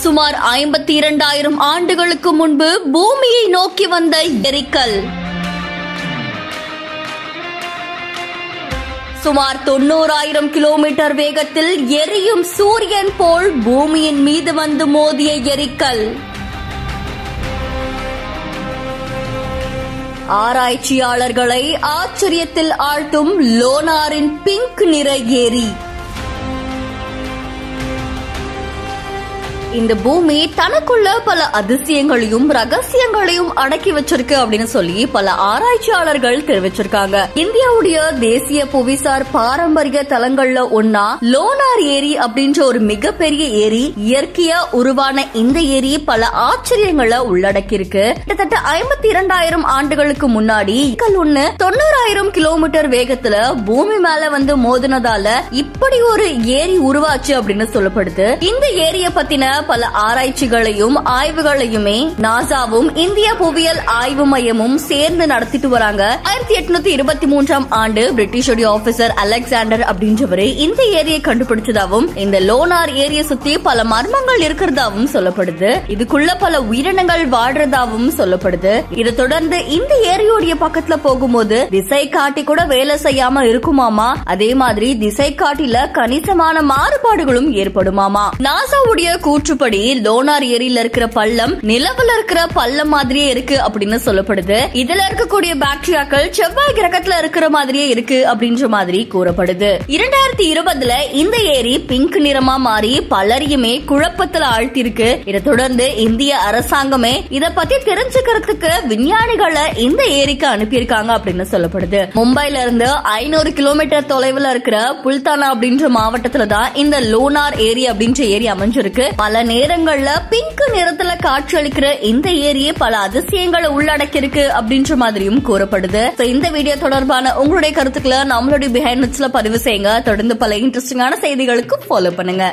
சுமார் 52,000 ஆண்டுகளுக்கு முன்பு பூமியை நோக்கி வந்த எரிக்கல். சுமார் 90,000 கிலோமீட்டர் வேகத்தில் எரியும் சூரியன் போல் பூமியின் மீது வந்து மோதிய எரிக்கல். ஆராய்ச்சியாளர்களை ஆச்சரியத்தில் ஆழ்த்தும் லோனாரின் பிங்க் நிற ஏரி. இந்த பூமி தனக்குள்ள பல அதிசயங்களையும் ரகசியங்களையும் அடக்கி வச்சிருக்கு அப்படின்னு சொல்லி பல ஆராய்ச்சியாளர்கள் தெரிவிச்சிருக்காங்க. இந்தியாவுடைய தேசிய புவிசார் பாரம்பரிய தலங்கள்ல ஒன்னா லோனார் ஏரி அப்படின்ற ஒரு மிகப்பெரிய ஏரி. இயற்கையா உருவான இந்த ஏரி பல ஆச்சரியங்களை உள்ளடக்கி இருக்கு. கிட்டத்தட்ட 52,000 ஆண்டுகளுக்கு முன்னாடி ஒண்ணு 90,000 கிலோமீட்டர் வேகத்துல பூமி மேல வந்து மோதினதால இப்படி ஒரு ஏரி உருவாச்சு அப்படின்னு சொல்லப்படுது. இந்த ஏரிய பத்தின பல ஆராய்ச்சிகளையும் ஆய்வுகளையுமே நாசாவும் இந்திய புவியியல் ஆய்வு மையமும் சேர்ந்து நடத்திட்டு வராங்க. 1823 ஆண்டு பிரிட்டிஷோட ஆபீசர் அலெக்சாண்டர் அப்படின்றவரு இந்த ஏரியை கண்டுபிடிச்சதாவும் இந்த லோனார் ஏரியை சுத்தி பல மர்மங்கள் இருக்கிறதாவும் சொல்லப்படுது. இதுக்குள்ள பல உயிரினங்கள் வாழ்றதாவும் சொல்லப்படுது. இதை தொடர்ந்து இந்த ஏரியோடைய பக்கத்துல போகும்போது திசை காட்டி கூட வேலை செய்யாம இருக்குமாமா. அதே மாதிரி திசை காட்டில கணிசமான மாறுபாடுகளும் ஏற்படுமாமா. நாசாவுடைய கூற்றுப்படி லோனார் ஏரியில இருக்கிற பள்ளம் நிலவுல இருக்கிற பள்ளம் மாதிரியே இருக்கு அப்படின்னு சொல்லப்படுது. இதுல இருக்கக்கூடிய பாக்டீரியாக்கள் செவ்வாய் கிரகத்துல இருக்கிற மாதிரியே இருக்கு அப்படின்ற மாதிரி கூறப்படுது. 2020 இந்த ஏரி பிங்க் நிறமா மாறி பலரையுமே குழப்பத்துல ஆழ்த்திருக்கு. இதை தொடர்ந்து இந்திய அரசாங்கமே இத பத்தி தெரிஞ்சுக்கிறதுக்கு விஞ்ஞானிகளை இந்த ஏரிக்கு அனுப்பியிருக்காங்க அப்படின்னு சொல்லப்படுது. மும்பைல இருந்து 500 கிலோமீட்டர் தொலைவுல இருக்கிற புல்தானா அப்படின்ற மாவட்டத்துல தான் இந்த லோனார் ஏரி அப்படின்ற ஏரி அமைஞ்சிருக்கு. பல நேரங்கள்ல பிங்க் நிறத்துல காட்சியளிக்கிற இந்த ஏரியை பல அதிசயங்களை உள்ளடக்கியிருக்கு அப்படின்ற மாதிரியும் கூறப்படுது. இந்த வீடியோ தொடர்பான உங்களுடைய கருத்துக்களை நம்மளுடைய பிஹைண்ட் நோட்ஸ்ல பதிவு செய்யுங்க. தொடர்ந்து பல இன்ட்ரெஸ்டிங்கான செய்திகளுக்கு ஃபாலோ பண்ணுங்க.